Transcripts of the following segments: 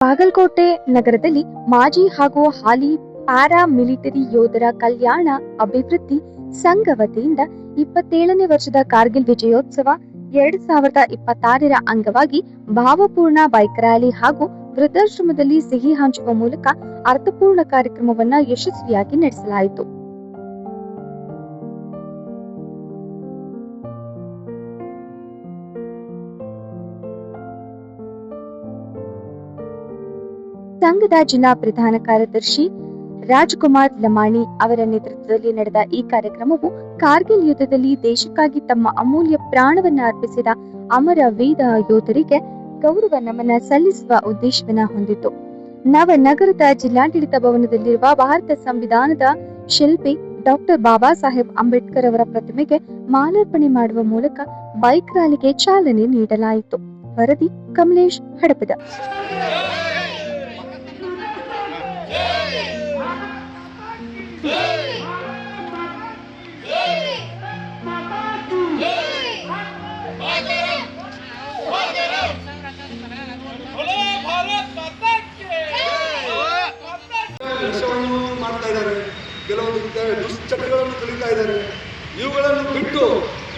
ಬಾಗಲಕೋಟೆ ನಗರದಲ್ಲಿ ಮಾಜಿ ಹಾಗೂ ಹಾಲಿ ಪ್ಯಾರಾ ಮಿಲಿಟರಿ ಯೋಧರ ಕಲ್ಯಾಣ ಅಭಿವೃದ್ಧಿ ಸಂಘ ವತಿಯಿಂದ 27ನೇ ವರ್ಷದ ಕಾರ್ಗಿಲ್ ವಿಜಯೋತ್ಸವ 2026ರ ಅಂಗವಾಗಿ ಭಾವಪೂರ್ಣ ಬೈಕ್ ರ್ಯಾಲಿ ಹಾಗೂ ವೃದ್ಧಾಶ್ರಮದಲ್ಲಿ ಸಿಹಿ ಹಂಚುವ ಮೂಲಕ ಅರ್ಥಪೂರ್ಣ ಕಾರ್ಯಕ್ರಮವನ್ನು ಯಶಸ್ವಿಯಾಗಿ ನಡೆಸಲಾಯಿತು. ಸಂಘದ ಜಿಲ್ಲಾ ಪ್ರಧಾನ ಕಾರ್ಯದರ್ಶಿ ರಾಜ್ಕುಮಾರ್ ಲಮಾಣಿ ಅವರ ನೇತೃತ್ವದಲ್ಲಿ ನಡೆದ ಈ ಕಾರ್ಯಕ್ರಮವು ಕಾರ್ಗಿಲ್ ಯುದ್ಧದಲ್ಲಿ ದೇಶಕ್ಕಾಗಿ ತಮ್ಮ ಅಮೂಲ್ಯ ಪ್ರಾಣವನ್ನು ಅರ್ಪಿಸಿದ ಅಮರ ವೀರ ಯೋಧರಿಗೆ ಗೌರವ ನಮನ ಸಲ್ಲಿಸುವ ಉದ್ದೇಶವನ್ನು ಹೊಂದಿತ್ತು. ನವನಗರದ ಜಿಲ್ಲಾಡಳಿತ ಭವನದಲ್ಲಿರುವ ಭಾರತ ಸಂವಿಧಾನದ ಶಿಲ್ಪಿ ಡಾಕ್ಟರ್ ಬಾಬಾ ಸಾಹೇಬ್ ಅಂಬೇಡ್ಕರ್ ಅವರ ಪ್ರತಿಮೆಗೆ ಮಾಲಾರ್ಪಣೆ ಮಾಡುವ ಮೂಲಕ ಬೈಕ್ ರ್ಯಾಲಿಗೆ ಚಾಲನೆ ನೀಡಲಾಯಿತು. ವರದಿ ಕಮಲೇಶ್ ಹಡಪದ. ಕೆಲವೊಂದು ದುಶ್ಚಟಗಳನ್ನು ಕಲಿತಾ ಇದ್ದಾರೆ. ಇವುಗಳನ್ನು ಬಿಟ್ಟು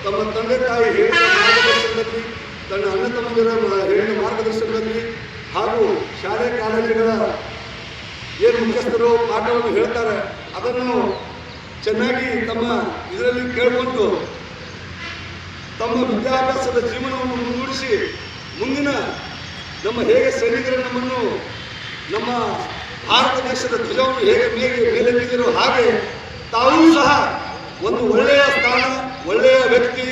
ತಮ್ಮ ತಂದೆ ತಾಯಿ ಹೇಳಿದ ಮಾರ್ಗದರ್ಶನದಲ್ಲಿ, ತನ್ನ ಅಣ್ಣ ತಮ್ಮಂದಿರ ಹೇಳಿದ ಮಾರ್ಗದರ್ಶನದಲ್ಲಿ ಹಾಗೂ ಶಾಲೆ ಕಾಲೇಜುಗಳ ಏನು ಮುಖ್ಯಸ್ಥರು ಪಾಠವನ್ನು ಹೇಳ್ತಾರೆ ಅದನ್ನು ಚೆನ್ನಾಗಿ ತಮ್ಮ ಇದರಲ್ಲಿ ಕೇಳಿಕೊಂಡು ತಮ್ಮ ವಿದ್ಯಾಭ್ಯಾಸದ ಜೀವನವನ್ನು ಮುಂದೂಡಿಸಿ ಮುಂದಿನ ನಮ್ಮ ಹೇಗೆ ಸೈನಿಕರು ನಮ್ಮನ್ನು ನಮ್ಮ ಭಾರತ ದೇಶದ ಧ್ವಜವನ್ನು ಹೇಗೆ ಮೇಲೆತ್ತಿದರೋ ಹಾಗೆ ತಾವೂ ಸಹ ಒಂದು ಒಳ್ಳೆಯ ಸ್ಥಾನ, ಒಳ್ಳೆಯ ವ್ಯಕ್ತಿ,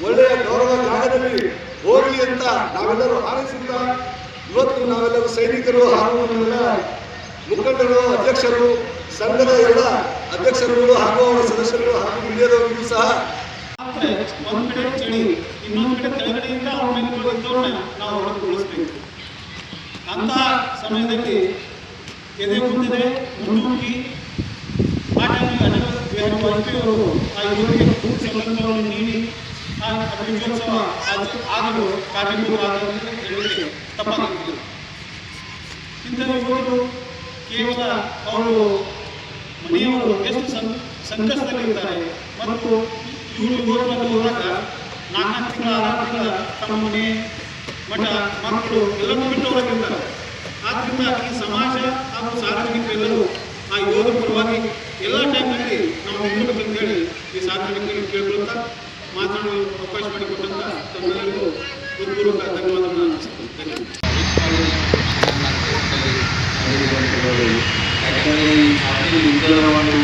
ಒಳ್ಳೆಯ ಗೌರವ ಜಾಗದಲ್ಲಿ ಹೋಗಲಿ ಅಂತ ನಾವೆಲ್ಲರೂ ಹಾರೈಸಿದ ಇವತ್ತು ನಾವೆಲ್ಲರೂ ಸೈನಿಕರು ಹಾಗೂ ನಮ್ಮೆಲ್ಲ ಮುಖಂಡರು, ಅಧ್ಯಕ್ಷರು, ಸಂಘದ ಎಲ್ಲ ಅಧ್ಯಕ್ಷರುಗಳು ಹಾಗೂ ಅವರ ಸದಸ್ಯರು ಹಾಗೂ ಹಿರಿಯರವರಿಗೂ ಸಹ ಒಂದು ಕಡೆ ಚಳಿ, ಇನ್ನೊಂದು ಕಡೆ ಕೆಳಗಡೆಯಿಂದ ನಾವು ಹೊರತುಪಡಿಸಬೇಕು. ಅಂತಹ ಸಮಯದಲ್ಲಿ ಎದೆ ಮುಂದೆ ಮುನ್ನುಗ್ಗಿ ಅಟಲ್ ವಾಜಪೇಯಿಯವರು ಆ ಯುವಕರಿಗೆ ಪೂರ್ತಿ ಸೌಲಭ್ಯಗಳನ್ನು ನೀಡಿ ಆ ವಿಜಯೋತ್ಸವ ಆಗಲು ಕಾರಣೀಭೂತರಾದ ಹೇಳಲಿಕ್ಕೆ ತಪ್ಪಾಗುತ್ತಿಲ್ಲ. ಇಂತಹ ಯುವಕರು ಕೇವಲ ಅವರು ಮನೆಯವರು ಎಷ್ಟು ಸಂಕಷ್ಟದಲ್ಲಿರ್ತಾರೆ ಮತ್ತು ಯುವಕರಲ್ಲಿ ಹೋದಾಗ 4 ತಿಂಗಳ 6 ತಿಂಗಳ ತಮ್ಮ ಮನೆ ಮಠ ಮಕ್ಕಳು ಎಲ್ಲರೂ ಬಿಟ್ಟು ಹೋಗಿರ್ತಾರೆ. ಆದ್ದರಿಂದ ಈ ಸಮಾಜ ಹಾಗೂ ಸಾರ್ವಜನಿಕರೆಲ್ಲರೂ ಆ ಯೋಧರ ಪರವಾಗಿ ಎಲ್ಲ ಟೈಮ್ನಲ್ಲಿ ನಾವು ಇರಬೇಕಂತ ಹೇಳಿ ಈ ಸಾರ್ವಜನಿಕರಿಗೆ ಕೇಳಿಕೊಳ್ಳುತ್ತಾ ಮಾತನಾಡಲು ಅವಕಾಶ ಮಾಡಿಕೊಟ್ಟಂತ ತಮ್ಮೆಲ್ಲರಿಗೂ ಹೃತ್ಪೂರ್ವಕ ಧನ್ಯವಾದಗಳನ್ನು ಅರ್ಪಿಸುತ್ತೇನೆ. ಯಾಕಂದರೆ ಈ ಕಾರ್ಗಿಲ್ ಯುದ್ಧದ ಒಂದು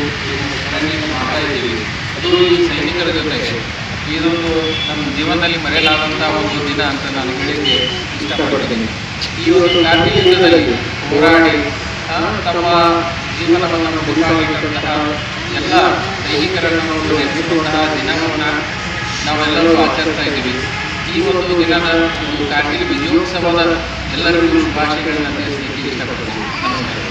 ಮಾಡ್ತಾ ಇದ್ದೀವಿ, ಅದು ಈ ಸೈನಿಕರ ಜೊತೆಗೆ ಇದೊಂದು ನಮ್ಮ ಜೀವನದಲ್ಲಿ ಮರೆಯಲಾದಂಥ ಒಂದು ದಿನ ಅಂತ ನಾನು ಹೇಳಲಿಕ್ಕೆ ಇಷ್ಟಪಡ್ತೀನಿ. ಈ ಒಂದು ಕಾರ್ಗಿಲ್ ಯುದ್ಧದಲ್ಲಿ ಹೋರಾಡಿ ತಮ್ಮ ಜೀವನವನ್ನು ಬೇಕಾಗಿದ್ದಂತಹ ಎಲ್ಲ ಸೈನಿಕರನ್ನು ನೆನೆಸುವಂತಹ ದಿನವನ್ನು ನಾವೆಲ್ಲರೂ ಆಚರಿಸ್ತಾ ಇದ್ದೀವಿ. ಈ ಒಂದು ದಿನದ ಒಂದು ಕಾರ್ಗಿಲ್ ವಿಜಯೋತ್ಸವದ ಎಲ್ಲರಿಗೂ ಶುಭಾಶಯಗಳನ್ನು ತಿಳಿಸಲಿಕ್ಕೆ ಇಷ್ಟಪಡ್ತೀನಿ. ನಮಸ್ಕಾರ.